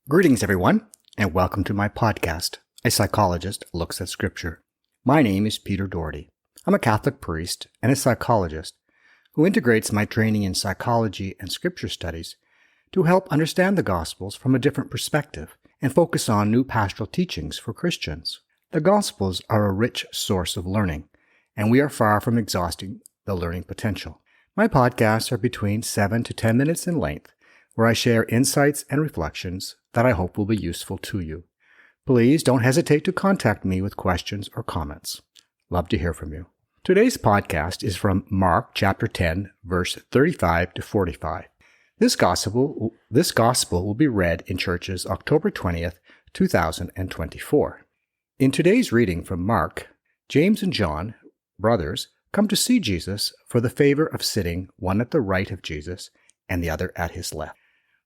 Greetings, everyone, and welcome to my podcast, A Psychologist Looks at Scripture. My name is Peter Doherty. I'm a Catholic priest and a psychologist who integrates my training in psychology and Scripture studies to help understand the Gospels from a different perspective and focus on new pastoral teachings for Christians. The Gospels are a rich source of learning, and we are far from exhausting the learning potential. My podcasts are between 7 to 10 minutes in length, where I share insights and reflections that I hope will be useful to you. Please don't hesitate to contact me with questions or comments. Love to hear from you. Today's podcast is from Mark chapter 10, verse 35 to 45. This gospel will be read in churches October 20th, 2024. In today's reading from Mark, James and John, brothers, come to see Jesus for the favor of sitting one at the right of Jesus and the other at his left.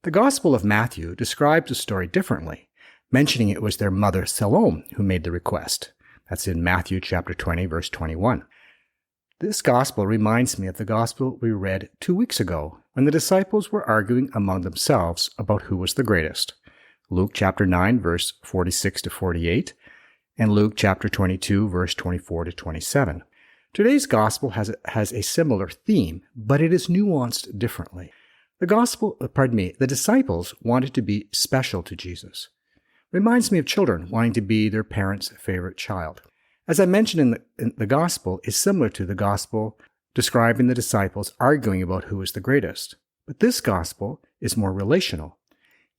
The Gospel of Matthew describes the story differently, mentioning it was their mother Salome who made the request. That's in Matthew chapter 20, verse 21. This Gospel reminds me of the Gospel we read 2 weeks ago, when the disciples were arguing among themselves about who was the greatest. Luke chapter 9, verse 46 to 48, and Luke chapter 22, verse 24 to 27. Today's Gospel has a similar theme, but it is nuanced differently. The disciples wanted to be special to Jesus. Reminds me of children wanting to be their parents' favorite child. As I mentioned in the Gospel, is similar to the Gospel describing the disciples arguing about who is the greatest. But this Gospel is more relational.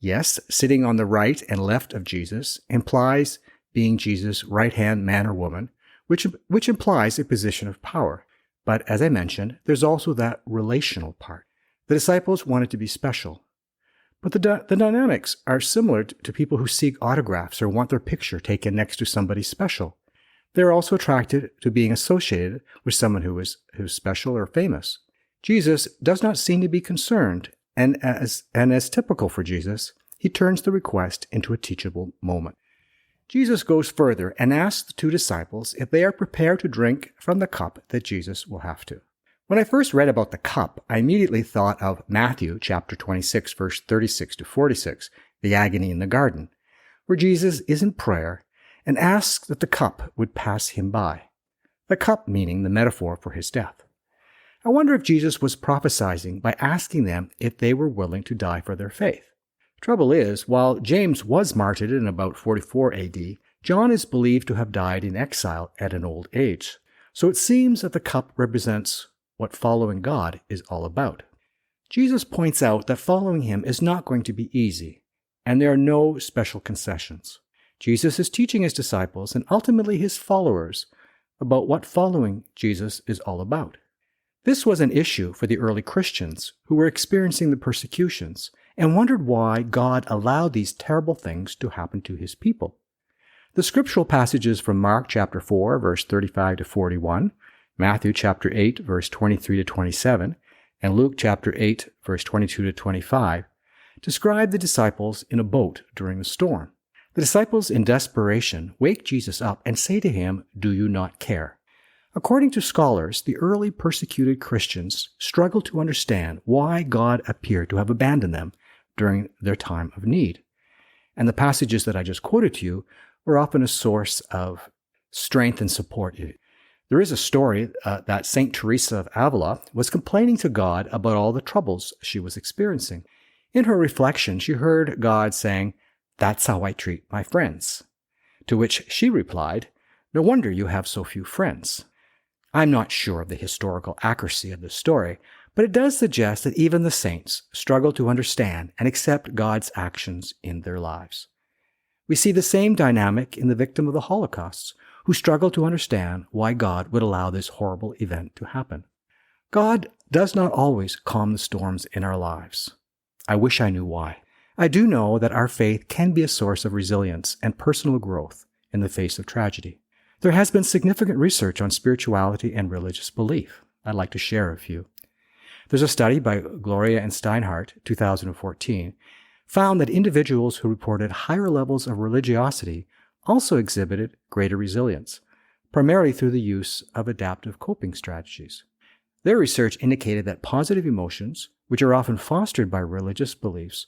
Yes, sitting on the right and left of Jesus implies being Jesus' right-hand man or woman, which implies a position of power. But as I mentioned, there's also that relational part. The disciples wanted to be special. But the dynamics are similar to people who seek autographs or want their picture taken next to somebody special. They're also attracted to being associated with someone who's special or famous. Jesus does not seem to be concerned, and as typical for Jesus, he turns the request into a teachable moment. Jesus goes further and asks the two disciples if they are prepared to drink from the cup that Jesus will have to. When I first read about the cup, I immediately thought of Matthew chapter 26, verse 36 to 46, the agony in the garden, where Jesus is in prayer and asks that the cup would pass him by. The cup meaning the metaphor for his death. I wonder if Jesus was prophesying by asking them if they were willing to die for their faith. Trouble is, while James was martyred in about 44 AD, John is believed to have died in exile at an old age. So it seems that the cup represents what following God is all about. Jesus points out that following him is not going to be easy, and there are no special concessions. Jesus is teaching his disciples and ultimately his followers about what following Jesus is all about. This was an issue for the early Christians who were experiencing the persecutions and wondered why God allowed these terrible things to happen to his people. The scriptural passages from Mark chapter 4, verse 35 to 41, Matthew chapter 8, verse 23 to 27, and Luke chapter 8, verse 22 to 25, describe the disciples in a boat during the storm. The disciples in desperation wake Jesus up and say to him, "Do you not care?" According to scholars, the early persecuted Christians struggled to understand why God appeared to have abandoned them during their time of need. And the passages that I just quoted to you were often a source of strength and support. There is a story that St. Teresa of Avila was complaining to God about all the troubles she was experiencing. In her reflection, she heard God saying, "That's how I treat my friends." To which she replied, "No wonder you have so few friends." I'm not sure of the historical accuracy of this story, but it does suggest that even the saints struggle to understand and accept God's actions in their lives. We see the same dynamic in the victim of the Holocaust, who struggle to understand why God would allow this horrible event to happen. God does not always calm the storms in our lives. I wish I knew why. I do know that our faith can be a source of resilience and personal growth in the face of tragedy. There has been significant research on spirituality and religious belief. I'd like to share a few. There's a study by Gloria and Steinhardt, 2014, found that individuals who reported higher levels of religiosity also exhibited greater resilience, primarily through the use of adaptive coping strategies. Their research indicated that positive emotions, which are often fostered by religious beliefs,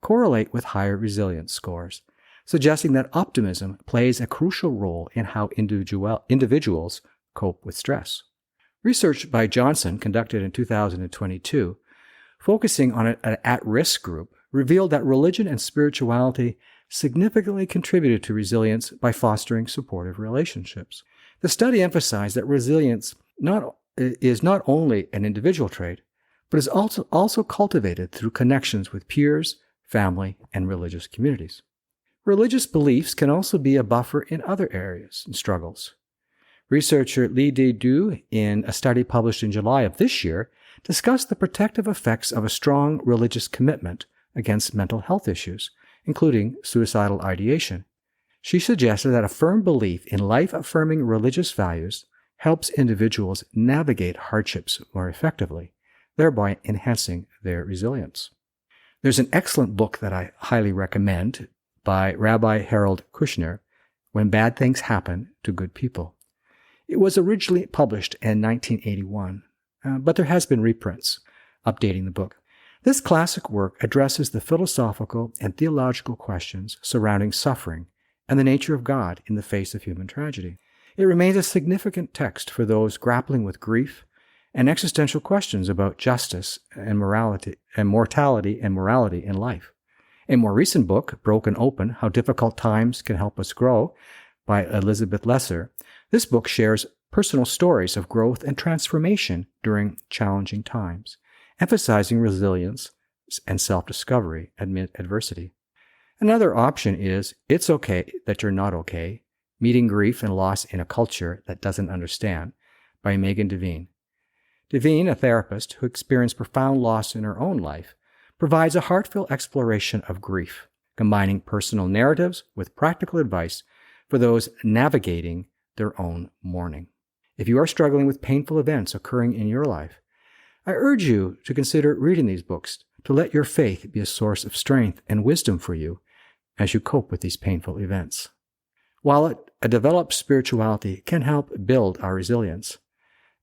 correlate with higher resilience scores, suggesting that optimism plays a crucial role in how individuals cope with stress. Research by Johnson, conducted in 2022, focusing on an at-risk group, revealed that religion and spirituality significantly contributed to resilience by fostering supportive relationships. The study emphasized that resilience is not only an individual trait, but is also cultivated through connections with peers, family, and religious communities. Religious beliefs can also be a buffer in other areas and struggles. Researcher Lee Dae-du, in a study published in July of this year, discussed the protective effects of a strong religious commitment against mental health issues, including suicidal ideation. She suggested that a firm belief in life-affirming religious values helps individuals navigate hardships more effectively, thereby enhancing their resilience. There's an excellent book that I highly recommend by Rabbi Harold Kushner, When Bad Things Happen to Good People. It was originally published in 1981, but there has been reprints updating the book. This classic work addresses the philosophical and theological questions surrounding suffering and the nature of God in the face of human tragedy. It remains a significant text for those grappling with grief and existential questions about justice and mortality and morality in life. A more recent book, Broken Open: How Difficult Times Can Help Us Grow, by Elizabeth Lesser, this book shares personal stories of growth and transformation during challenging times, emphasizing resilience and self-discovery amid adversity. Another option is It's Okay That You're Not Okay: Meeting Grief and Loss in a Culture That Doesn't Understand, by Megan Devine. Devine, a therapist who experienced profound loss in her own life, provides a heartfelt exploration of grief, combining personal narratives with practical advice for those navigating their own mourning. If you are struggling with painful events occurring in your life, I urge you to consider reading these books to let your faith be a source of strength and wisdom for you as you cope with these painful events. While a developed spirituality can help build our resilience,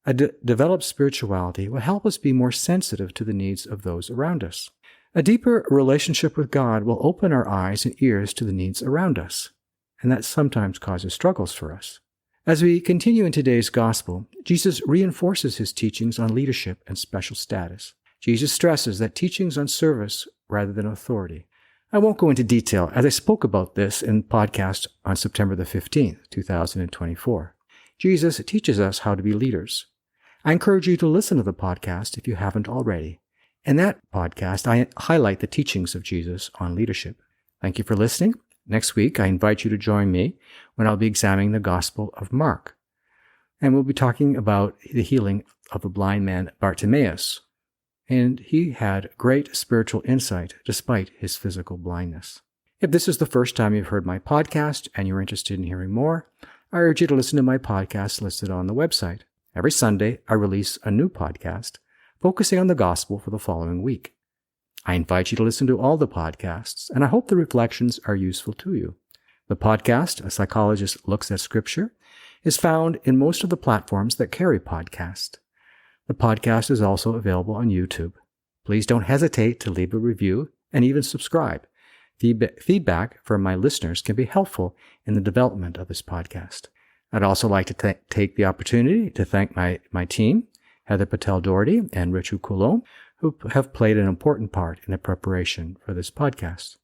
a developed spirituality will help us be more sensitive to the needs of those around us. A deeper relationship with God will open our eyes and ears to the needs around us, and that sometimes causes struggles for us. As we continue in today's gospel, Jesus reinforces his teachings on leadership and special status. Jesus stresses that teachings on service rather than authority. I won't go into detail, as I spoke about this in the podcast on September the 15th, 2024. Jesus teaches us how to be leaders. I encourage you to listen to the podcast if you haven't already. In that podcast, I highlight the teachings of Jesus on leadership. Thank you for listening. Next week, I invite you to join me when I'll be examining the Gospel of Mark. And we'll be talking about the healing of the blind man Bartimaeus. And he had great spiritual insight despite his physical blindness. If this is the first time you've heard my podcast and you're interested in hearing more, I urge you to listen to my podcast listed on the website. Every Sunday, I release a new podcast focusing on the gospel for the following week. I invite you to listen to all the podcasts, and I hope the reflections are useful to you. The podcast, A Psychologist Looks at Scripture, is found in most of the platforms that carry podcasts. The podcast is also available on YouTube. Please don't hesitate to leave a review and even subscribe. Feedback from my listeners can be helpful in the development of this podcast. I'd also like to take the opportunity to thank my team, Heather Patel-Doherty and Richu Coulomb, who have played an important part in the preparation for this podcast.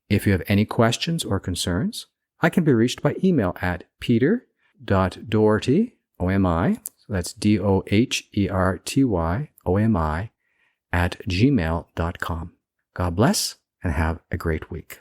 If you have any questions or concerns, I can be reached by email at peter.doherty, O-M-I, so that's DOHERTYOMI, @gmail.com. God bless and have a great week.